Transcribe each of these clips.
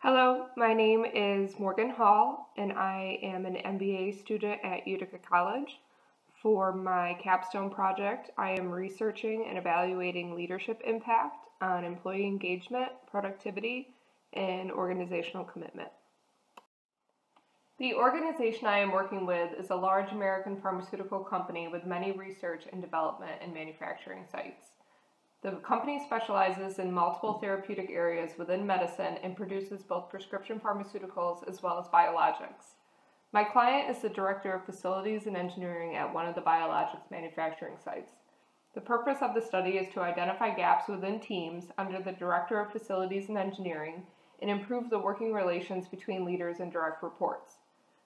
Hello, my name is Morgan Hall, and I am an MBA student at Utica College. For my capstone project, I am researching and evaluating leadership impact on employee engagement, productivity, and organizational commitment. The organization I am working with is a large American pharmaceutical company with many research and development and manufacturing sites. The company specializes in multiple therapeutic areas within medicine and produces both prescription pharmaceuticals as well as biologics. My client is the Director of Facilities and Engineering at one of the biologics manufacturing sites. The purpose of the study is to identify gaps within teams under the Director of Facilities and Engineering and improve the working relations between leaders and direct reports.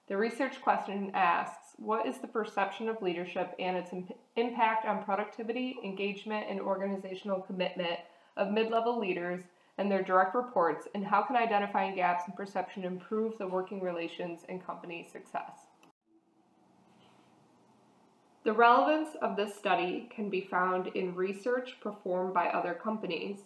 The research question asks, what is the perception of leadership and its impact on productivity, engagement, and organizational commitment of mid-level leaders and their direct reports, and how can identifying gaps in perception improve the working relations and company success? The relevance of this study can be found in research performed by other companies.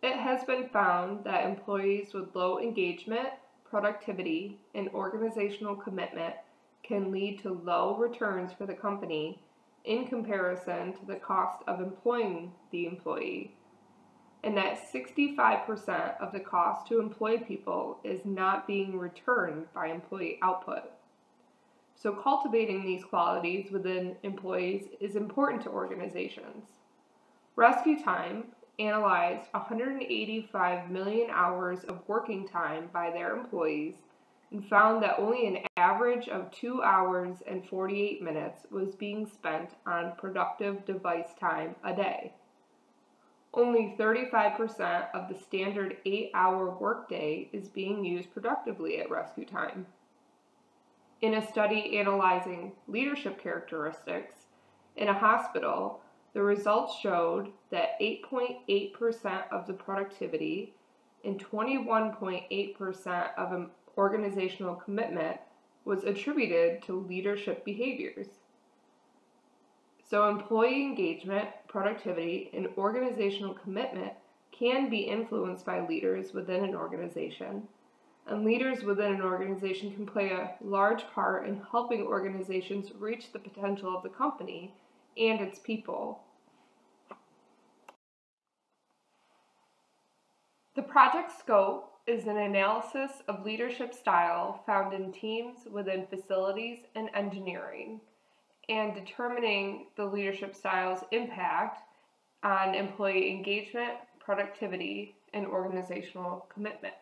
It has been found that employees with low engagement, productivity, and organizational commitment can lead to low returns for the company in comparison to the cost of employing the employee, and that 65% of the cost to employ people is not being returned by employee output. So cultivating these qualities within employees is important to organizations. Rescue Time analyzed 185 million hours of working time by their employees and found that only an average of 2 hours and 48 minutes was being spent on productive device time a day. Only 35% of the standard 8-hour workday is being used productively at Rescue Time. In a study analyzing leadership characteristics in a hospital, the results showed that 8.8% of the productivity and 21.8% of organizational commitment was attributed to leadership behaviors. So employee engagement, productivity, and organizational commitment can be influenced by leaders within an organization, and leaders within an organization can play a large part in helping organizations reach the potential of the company and its people. The project scope is an analysis of leadership style found in teams within facilities and engineering, and determining the leadership style's impact on employee engagement, productivity, and organizational commitment.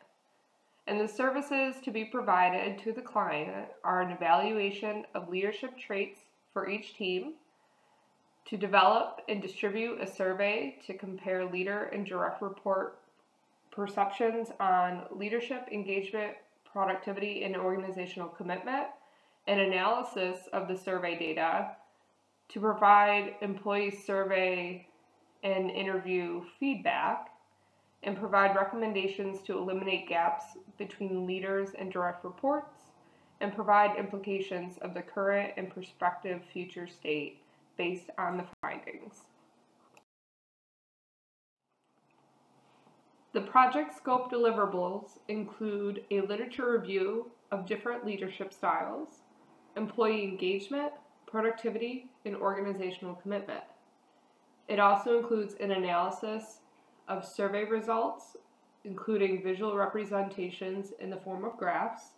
And the services to be provided to the client are an evaluation of leadership traits for each team, to develop and distribute a survey to compare leader and direct report perceptions on leadership, engagement, productivity, and organizational commitment, an analysis of the survey data, to provide employee survey and interview feedback, and provide recommendations to eliminate gaps between leaders and direct reports, and provide implications of the current and prospective future state based on the findings. The project scope deliverables include a literature review of different leadership styles, employee engagement, productivity, and organizational commitment. It also includes an analysis of survey results, including visual representations in the form of graphs,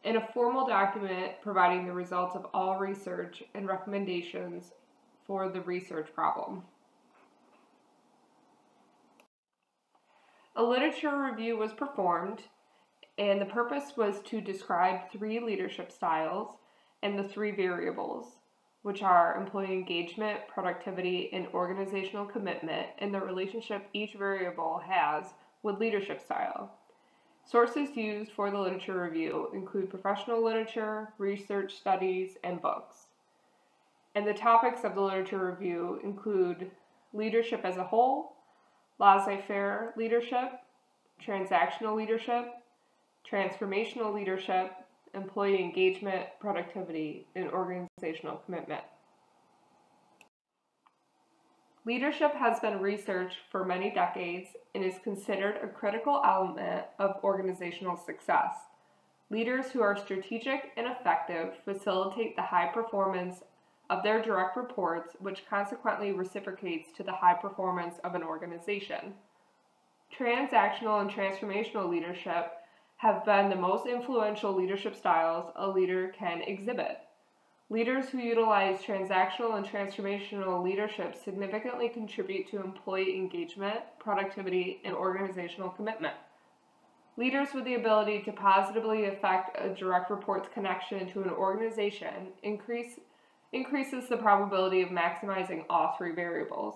and a formal document providing the results of all research and recommendations for the research problem. A literature review was performed, and the purpose was to describe 3 leadership styles and the 3 variables, which are employee engagement, productivity, and organizational commitment, and the relationship each variable has with leadership style. Sources used for the literature review include professional literature, research studies, and books. And the topics of the literature review include leadership as a whole, laissez-faire leadership, transactional leadership, transformational leadership, employee engagement, productivity, and organizational commitment. Leadership has been researched for many decades and is considered a critical element of organizational success. Leaders who are strategic and effective facilitate the high performance of their direct reports, which consequently reciprocates to the high performance of an organization. Transactional and transformational leadership have been the most influential leadership styles a leader can exhibit. Leaders who utilize transactional and transformational leadership significantly contribute to employee engagement, productivity, and organizational commitment. Leaders with the ability to positively affect a direct report's connection to an organization increases the probability of maximizing all three variables.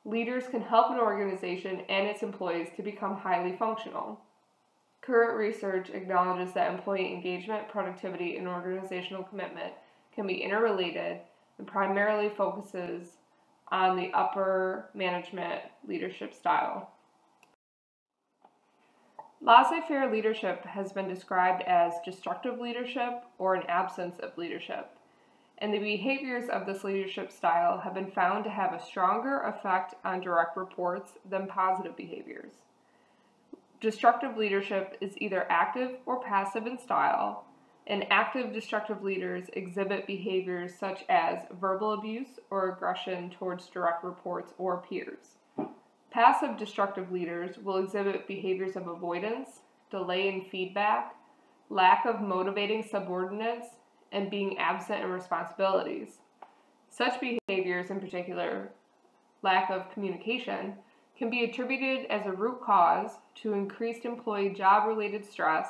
Leaders can help an organization and its employees to become highly functional. Current research acknowledges that employee engagement, productivity, and organizational commitment can be interrelated and primarily focuses on the upper management leadership style. Laissez-faire leadership has been described as destructive leadership or an absence of leadership, and the behaviors of this leadership style have been found to have a stronger effect on direct reports than positive behaviors. Destructive leadership is either active or passive in style, and active destructive leaders exhibit behaviors such as verbal abuse or aggression towards direct reports or peers. Passive destructive leaders will exhibit behaviors of avoidance, delay in feedback, lack of motivating subordinates, and being absent in responsibilities. Such behaviors, in particular, lack of communication, can be attributed as a root cause to increased employee job-related stress,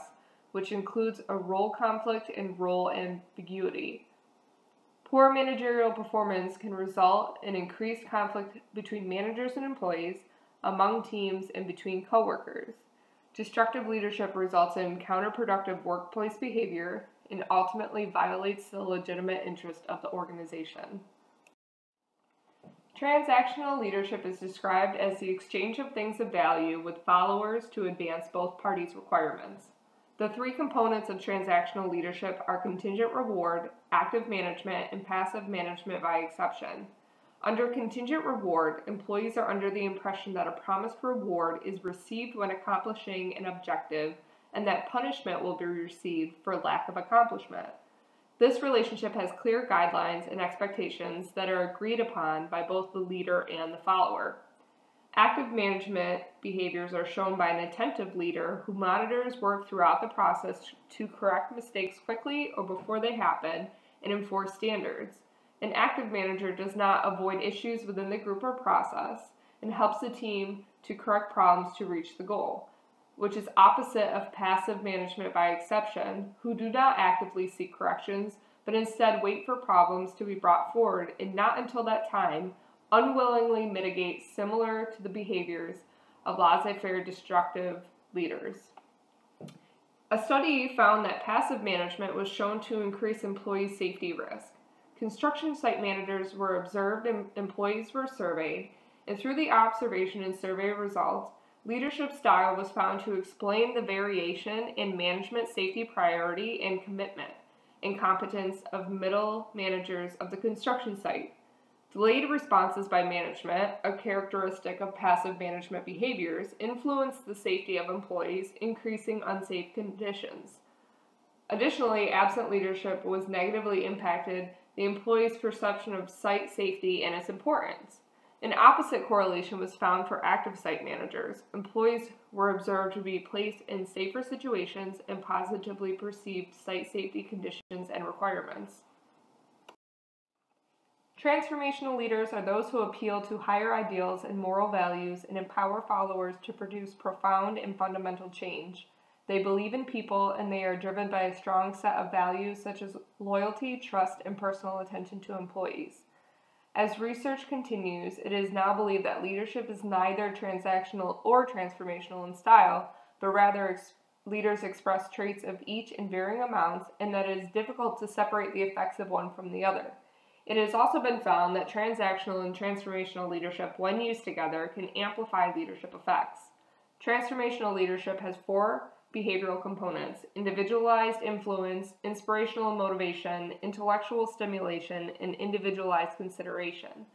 which includes a role conflict and role ambiguity. Poor managerial performance can result in increased conflict between managers and employees, among teams, and between coworkers. Destructive leadership results in counterproductive workplace behavior and ultimately violates the legitimate interest of the organization. Transactional leadership is described as the exchange of things of value with followers to advance both parties' requirements. The three components of transactional leadership are contingent reward, active management, and passive management by exception. Under contingent reward, employees are under the impression that a promised reward is received when accomplishing an objective and that punishment will be received for lack of accomplishment. This relationship has clear guidelines and expectations that are agreed upon by both the leader and the follower. Active management behaviors are shown by an attentive leader who monitors work throughout the process to correct mistakes quickly or before they happen and enforce standards. An active manager does not avoid issues within the group or process and helps the team to correct problems to reach the goal, which is opposite of passive management by exception, who do not actively seek corrections, but instead wait for problems to be brought forward and not until that time unwillingly mitigate, similar to the behaviors of laissez-faire destructive leaders. A study found that passive management was shown to increase employee safety risk. Construction site managers were observed and employees were surveyed, and through the observation and survey results, leadership style was found to explain the variation in management safety priority and commitment and competence of middle managers of the construction site. Delayed responses by management, a characteristic of passive management behaviors, influenced the safety of employees, increasing unsafe conditions. Additionally, absent leadership was negatively impacted the employee's perception of site safety and its importance. An opposite correlation was found for active site managers. Employees were observed to be placed in safer situations and positively perceived site safety conditions and requirements. Transformational leaders are those who appeal to higher ideals and moral values and empower followers to produce profound and fundamental change. They believe in people and they are driven by a strong set of values such as loyalty, trust, and personal attention to employees. As research continues, it is now believed that leadership is neither transactional or transformational in style, but rather leaders express traits of each in varying amounts, and that it is difficult to separate the effects of one from the other. It has also been found that transactional and transformational leadership, when used together, can amplify leadership effects. Transformational leadership has four behavioral components: individualized influence, inspirational motivation, intellectual stimulation, and individualized consideration.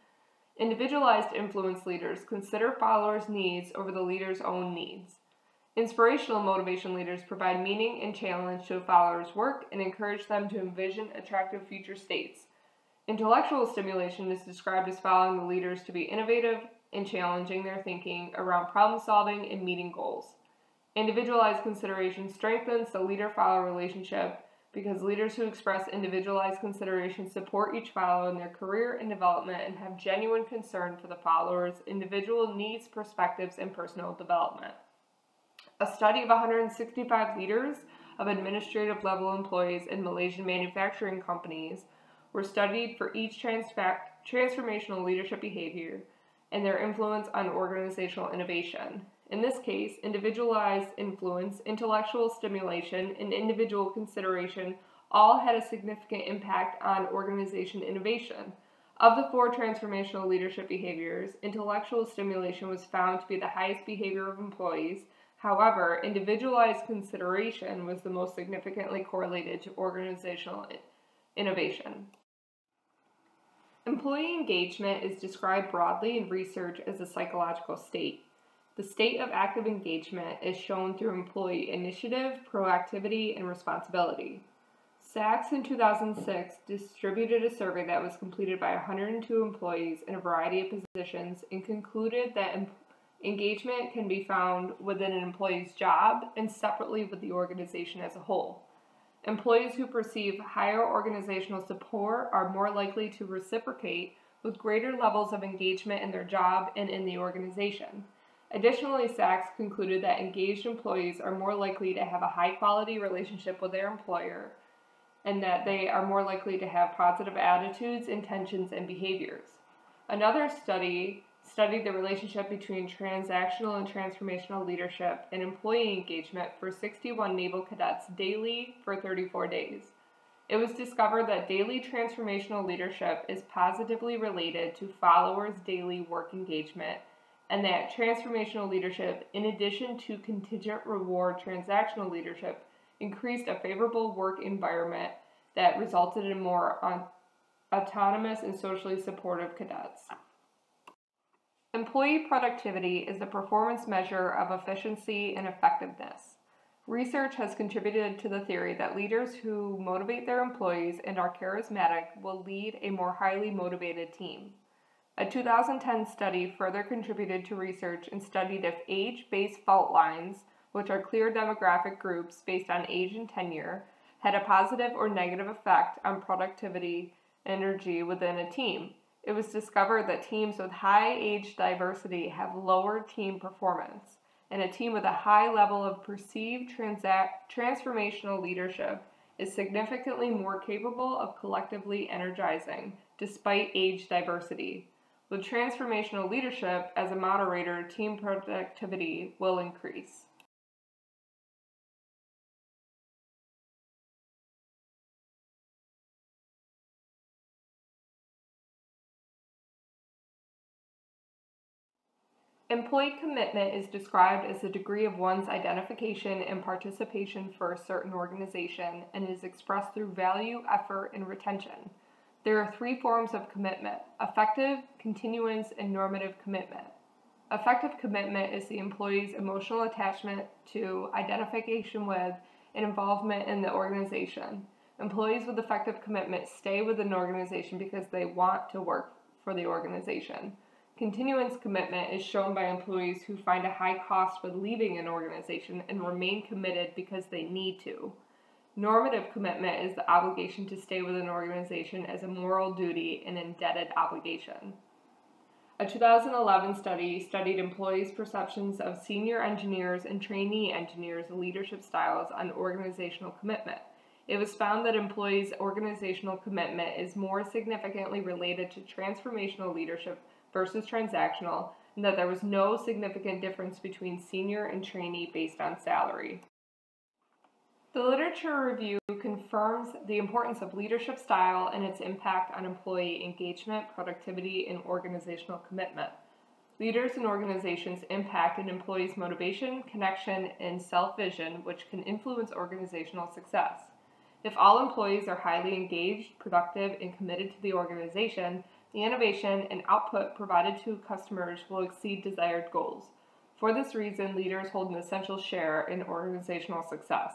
Individualized influence leaders consider followers' needs over the leader's own needs. Inspirational motivation leaders provide meaning and challenge to a follower's work and encourage them to envision attractive future states. Intellectual stimulation is described as following the leaders to be innovative and challenging their thinking around problem solving and meeting goals. Individualized consideration strengthens the leader-follower relationship because leaders who express individualized consideration support each follower in their career and development and have genuine concern for the follower's individual needs, perspectives, and personal development. A study of 165 leaders of administrative level employees in Malaysian manufacturing companies were studied for each transformational leadership behavior and their influence on organizational innovation. In this case, individualized influence, intellectual stimulation, and individual consideration all had a significant impact on organization innovation. Of the 4 transformational leadership behaviors, intellectual stimulation was found to be the highest behavior of employees. However, individualized consideration was the most significantly correlated to organizational innovation. Employee engagement is described broadly in research as a psychological state. The state of active engagement is shown through employee initiative, proactivity, and responsibility. Sachs in 2006 distributed a survey that was completed by 102 employees in a variety of positions and concluded that engagement can be found within an employee's job and separately with the organization as a whole. Employees who perceive higher organizational support are more likely to reciprocate with greater levels of engagement in their job and in the organization. Additionally, Sachs concluded that engaged employees are more likely to have a high-quality relationship with their employer and that they are more likely to have positive attitudes, intentions, and behaviors. Another study studied the relationship between transactional and transformational leadership and employee engagement for 61 naval cadets daily for 34 days. It was discovered that daily transformational leadership is positively related to followers' daily work engagement, and that transformational leadership, in addition to contingent reward transactional leadership, increased a favorable work environment that resulted in more autonomous and socially supportive cadets. Employee productivity is a performance measure of efficiency and effectiveness. Research has contributed to the theory that leaders who motivate their employees and are charismatic will lead a more highly motivated team. A 2010 study further contributed to research and studied if age-based fault lines, which are clear demographic groups based on age and tenure, had a positive or negative effect on productivity energy within a team. It was discovered that teams with high age diversity have lower team performance, and a team with a high level of perceived transformational leadership is significantly more capable of collectively energizing, despite age diversity. With transformational leadership as a moderator, team productivity will increase. Employee commitment is described as the degree of one's identification and participation for a certain organization and is expressed through value, effort, and retention. There are 3 forms of commitment: affective, continuance, and normative commitment. Affective commitment is the employee's emotional attachment to, identification with, and involvement in the organization. Employees with affective commitment stay with an organization because they want to work for the organization. Continuance commitment is shown by employees who find a high cost with leaving an organization and remain committed because they need to. Normative commitment is the obligation to stay with an organization as a moral duty and indebted obligation. A 2011 study studied employees' perceptions of senior engineers and trainee engineers' leadership styles on organizational commitment. It was found that employees' organizational commitment is more significantly related to transformational leadership versus transactional, and that there was no significant difference between senior and trainee based on salary. The literature review confirms the importance of leadership style and its impact on employee engagement, productivity, and organizational commitment. Leaders and organizations impact an employee's motivation, connection, and self-vision, which can influence organizational success. If all employees are highly engaged, productive, and committed to the organization, the innovation and output provided to customers will exceed desired goals. For this reason, leaders hold an essential share in organizational success.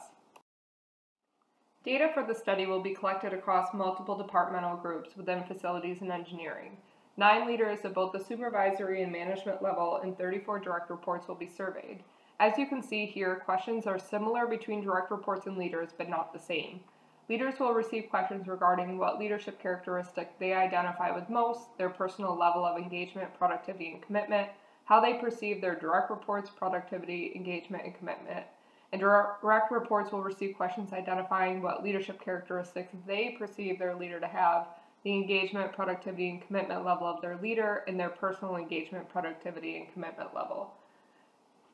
Data for the study will be collected across multiple departmental groups within facilities and engineering. 9 leaders of both the supervisory and management level and 34 direct reports will be surveyed. As you can see here, questions are similar between direct reports and leaders, but not the same. Leaders will receive questions regarding what leadership characteristic they identify with most, their personal level of engagement, productivity, and commitment, how they perceive their direct reports' productivity, engagement, and commitment. And direct reports will receive questions identifying what leadership characteristics they perceive their leader to have, the engagement, productivity, and commitment level of their leader, and their personal engagement, productivity, and commitment level.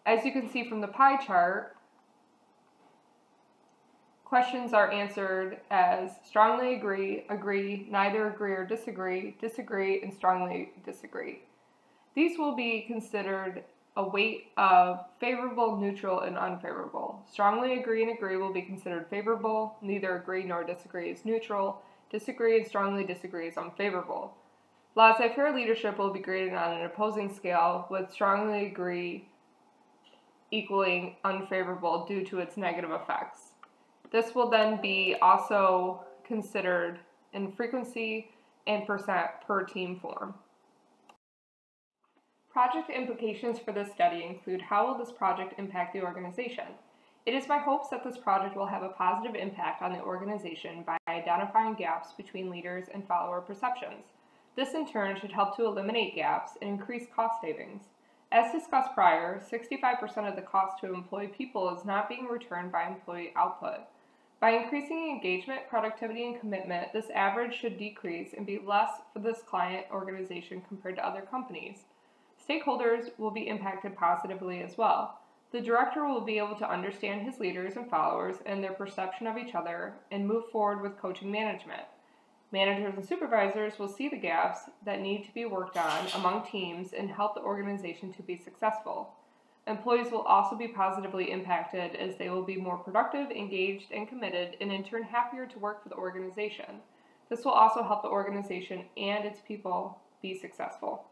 As you can see from the pie chart, questions are answered as strongly agree, agree, neither agree or disagree, disagree, and strongly disagree. These will be considered a weight of favorable, neutral, and unfavorable. Strongly agree and agree will be considered favorable, neither agree nor disagree is neutral, disagree and strongly disagree is unfavorable. Laissez-faire leadership will be graded on an opposing scale, with strongly agree equaling unfavorable due to its negative effects. This will then be also considered in frequency and percent per team form. Project implications for this study include: how will this project impact the organization? It is my hopes that this project will have a positive impact on the organization by identifying gaps between leaders and follower perceptions. This in turn should help to eliminate gaps and increase cost savings. As discussed prior, 65% of the cost to employ people is not being returned by employee output. By increasing engagement, productivity, and commitment, this average should decrease and be less for this client organization compared to other companies. Stakeholders will be impacted positively as well. The director will be able to understand his leaders and followers and their perception of each other and move forward with coaching management. Managers and supervisors will see the gaps that need to be worked on among teams and help the organization to be successful. Employees will also be positively impacted as they will be more productive, engaged, and committed, and in turn happier to work for the organization. This will also help the organization and its people be successful.